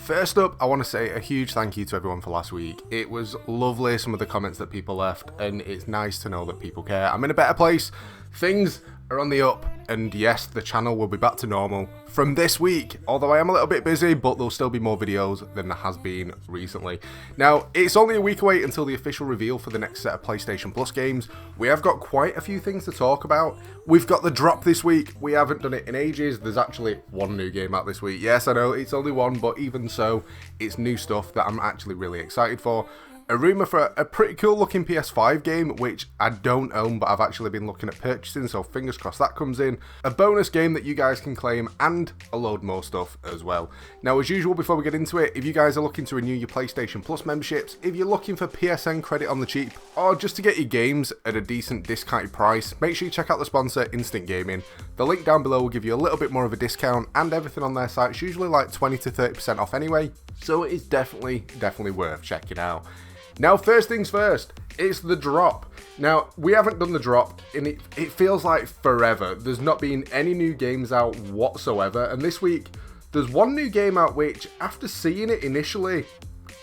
First up, I want to say a huge thank you to everyone for last week. It was lovely, some of the comments that people left, and it's nice to know that people care. I'm in a better place. Things are on the up, and yes, the channel will be back to normal from this week, although I am a little bit busy, but there'll still be more videos than there has been recently. Now, it's only a week away until the official reveal for the next set of PlayStation Plus games. We have got quite a few things to talk about. We've got the drop this week. We haven't done it in ages. There's actually one new game out this week. Yes, I know, it's only one, but even so, it's new stuff that I'm actually really excited for. A rumour for a pretty cool looking PS5 game, which I don't own, but I've actually been looking at purchasing, so fingers crossed that comes in. A bonus game that you guys can claim, and a load more stuff as well. Now, as usual, before we get into it, if you guys are looking to renew your PlayStation Plus memberships, if you're looking for PSN credit on the cheap, or just to get your games at a decent discounted price, make sure you check out the sponsor, Instant Gaming. The link down below will give you a little bit more of a discount, and everything on their site is usually like 20 to 30% off anyway, so it is definitely worth checking out. Now, first things first, it's the drop. Now, we haven't done the drop, and it feels like forever. There's not been any new games out whatsoever, and this week, there's one new game out which, after seeing it initially,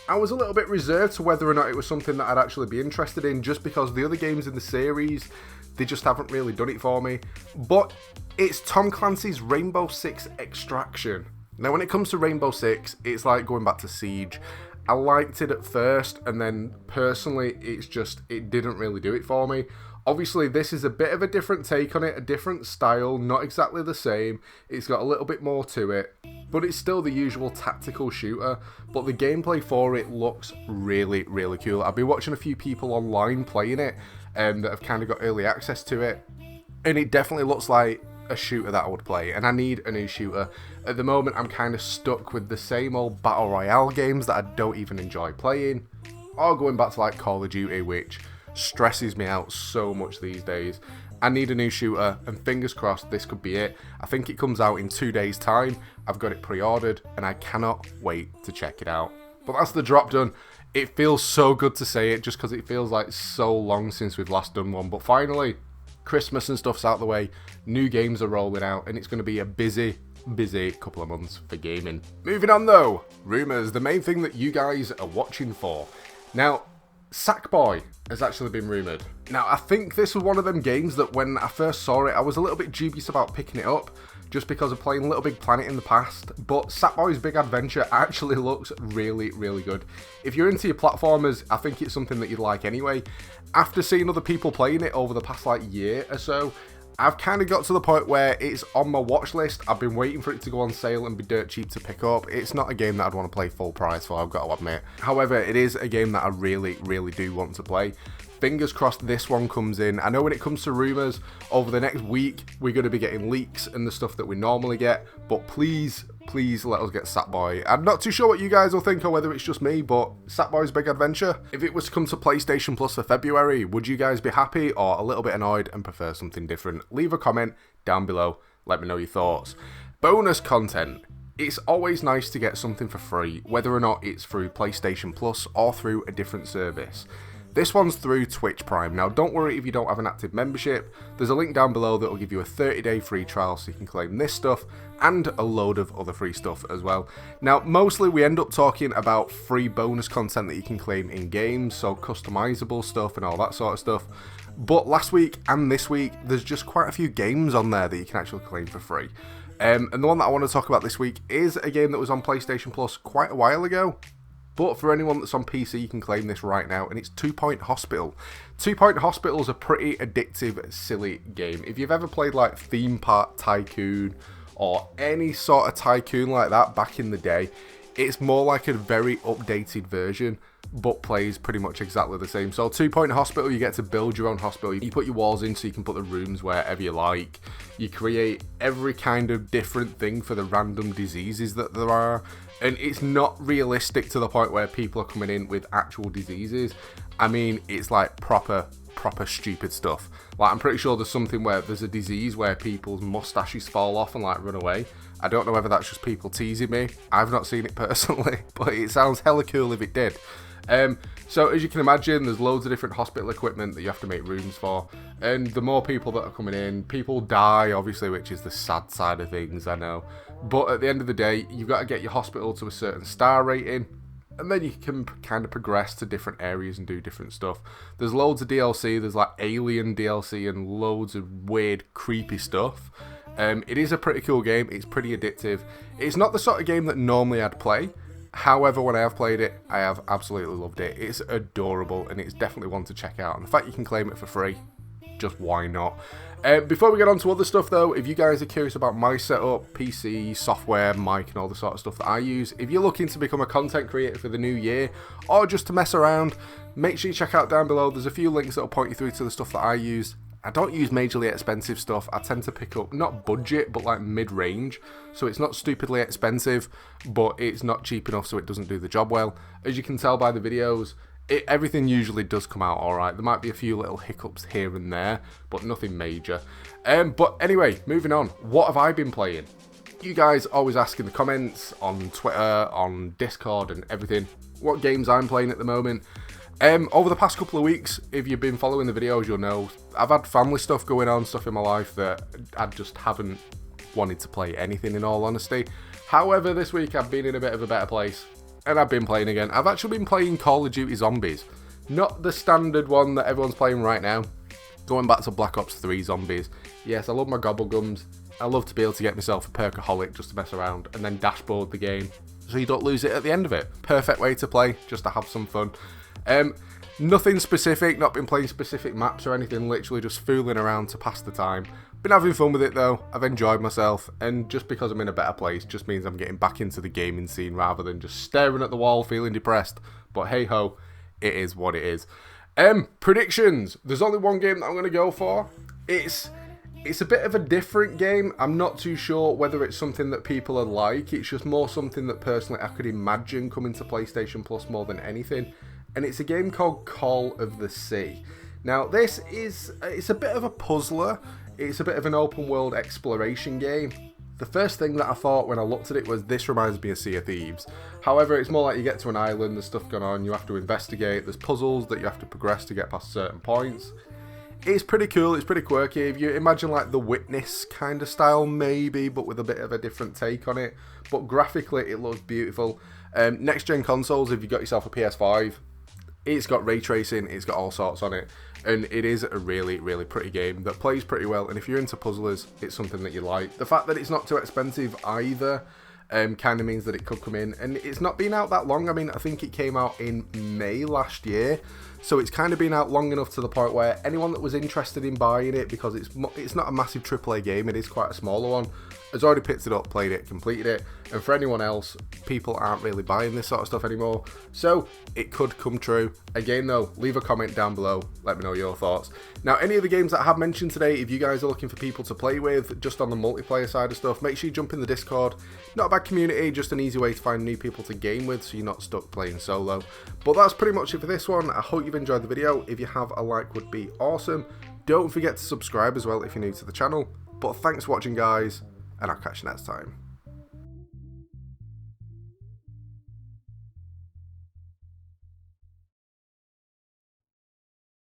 I was a little bit reserved to whether or not it was something that I'd actually be interested in, just because the other games in the series, they just haven't really done it for me. But it's Tom Clancy's Rainbow Six Extraction. Now, when it comes to Rainbow Six, it's like going back to Siege. I liked it at first, and then personally, it didn't really do it for me. Obviously, this is a bit of a different take on it, a different style, not exactly the same. It's got a little bit more to it, but it's still the usual tactical shooter. But the gameplay for it looks really cool. I've been watching a few people online playing it, that have kind of got early access to it, and it definitely looks like a shooter that I would play, and I need a new shooter. At the moment, I'm kind of stuck with the same old Battle Royale games that I don't even enjoy playing, or going back to like Call of Duty, which stresses me out so much these days. I need a new shooter, and fingers crossed this could be it. I think it comes out in 2 days time. I've got it pre-ordered, and I cannot wait to check it out. But that's the drop done. It feels so good to say it, just because it feels like so long since we've last done one, but finally, Christmas and stuff's out the way, new games are rolling out, and it's going to be a busy couple of months for gaming. Moving on though, rumours, the main thing that you guys are watching for. Now, Sackboy has actually been rumoured. Now, I think this was one of them games that when I first saw it, I was a little bit dubious about picking it up, just because of playing Little Big Planet in the past, but Sackboy's Big Adventure actually looks really good. If you're into your platformers, I think it's something that you'd like anyway. After seeing other people playing it over the past like year or so, I've kind of got to the point where it's on my watch list. I've been waiting for it to go on sale and be dirt cheap to pick up. It's not a game that I'd want to play full price for, I've got to admit. However, it is a game that I really do want to play. Fingers crossed this one comes in. I know when it comes to rumours, over the next week, we're going to be getting leaks and the stuff that we normally get, but please let us get Sackboy. I'm not too sure what you guys will think or whether it's just me, but Sackboy's Big Adventure, if it was to come to PlayStation Plus for February, would you guys be happy or a little bit annoyed and prefer something different? Leave a comment down below, let me know your thoughts. Bonus content. It's always nice to get something for free, whether or not it's through PlayStation Plus or through a different service. This one's through Twitch Prime. Now, don't worry if you don't have an active membership. There's a link down below that will give you a 30-day free trial so you can claim this stuff and a load of other free stuff as well. Now, mostly we end up talking about free bonus content that you can claim in games, so customizable stuff and all that sort of stuff. But last week and this week, there's just quite a few games on there that you can actually claim for free. And the one that I want to talk about this week is a game that was on PlayStation Plus quite a while ago. But for anyone that's on PC, you can claim this right now, and it's 2 Point Hospital. 2 Point Hospital is a pretty addictive, silly game. If you've ever played like Theme Park Tycoon or any sort of tycoon like that back in the day, it's more like a very updated version, but plays pretty much exactly the same. So 2 Point Hospital, you get to build your own hospital. You put your walls in so you can put the rooms wherever you like. You create every kind of different thing for the random diseases that there are. And it's not realistic to the point where people are coming in with actual diseases. I mean, it's like proper stupid stuff. Like, I'm pretty sure there's something where there's a disease where people's mustaches fall off and like run away. I don't know whether that's just people teasing me. I've not seen it personally, but it sounds hella cool if it did. So as you can imagine, there's loads of different hospital equipment that you have to make rooms for, and the more people that are coming in, people die obviously, which is the sad side of things, I know, but at the end of the day, you've got to get your hospital to a certain star rating, and then you can kind of progress to different areas and do different stuff. There's loads of DLC, there's like Alien DLC and loads of weird, creepy stuff. It is a pretty cool game, it's pretty addictive. It's not the sort of game that normally I'd play. However, when I have played it, I have absolutely loved it. It's adorable, and it's definitely one to check out. And the fact you can claim it for free, just why not? Before we get on to other stuff though, if you guys are curious about my setup, PC, software, mic and all the sort of stuff that I use, if you're looking to become a content creator for the new year, or just to mess around, make sure you check out down below. There's a few links that will point you through to the stuff that I use. I don't use majorly expensive stuff. I tend to pick up, not budget, but like mid-range. So it's not stupidly expensive, but it's not cheap enough so it doesn't do the job well. As you can tell by the videos, everything usually does come out alright. There might be a few little hiccups here and there, but nothing major. But anyway, moving on. What have I been playing? You guys always ask in the comments, on Twitter, on Discord and everything, what games I'm playing at the moment. Over the past couple of weeks, if you've been following the videos, you'll know I've had family stuff going on, stuff in my life that I just haven't wanted to play anything, in all honesty. However, this week I've been in a bit of a better place, and I've been playing again. I've actually been playing Call of Duty Zombies. Not the standard one that everyone's playing right now. Going back to Black Ops 3 Zombies. Yes, I love my gobblegums. I love to be able to get myself a perkaholic just to mess around, and then dashboard the game, so you don't lose it at the end of it. Perfect way to play, just to have some fun. Nothing specific, not been playing specific maps or anything, literally just fooling around to pass the time. Been having fun with it though, I've enjoyed myself, and just because I'm in a better place just means I'm getting back into the gaming scene rather than just staring at the wall feeling depressed. But hey ho, it is what it is. Predictions. There's only one game that I'm going to go for. It's a bit of a different game. I'm not too sure whether it's something that people are like. It's just more something that personally I could imagine coming to PlayStation Plus more than anything. And it's a game called Call of the Sea. Now this it's a bit of a puzzler. It's a bit of an open world exploration game. The first thing that I thought when I looked at it was, this reminds me of Sea of Thieves. However, it's more like you get to an island, there's stuff going on, you have to investigate, there's puzzles that you have to progress to get past certain points. It's pretty cool, it's pretty quirky. If you imagine like The Witness kind of style maybe, but with a bit of a different take on it. But graphically it looks beautiful. Next gen consoles, if you've got yourself a PS5, it's got ray tracing, it's got all sorts on it, and it is a really, really pretty game that plays pretty well, and if you're into puzzlers, it's something that you like. The fact that it's not too expensive either kind of means that it could come in, and it's not been out that long. I mean, I think it came out in May last year, so it's kind of been out long enough to the point where anyone that was interested in buying it, because it's not a massive AAA game, it is quite a smaller one, has already picked it up, played it, completed it. And for anyone else, people aren't really buying this sort of stuff anymore, so it could come true. Again though, leave a comment down below, let me know your thoughts. Now, any of the games that I have mentioned today, if you guys are looking for people to play with, just on the multiplayer side of stuff, make sure you jump in the Discord. Not a bad community, just an easy way to find new people to game with, so you're not stuck playing solo. But that's pretty much it for this one. I hope you've enjoyed the video. If you have, a like would be awesome. Don't forget to subscribe as well if you're new to the channel. But thanks for watching guys, and I'll catch you next time.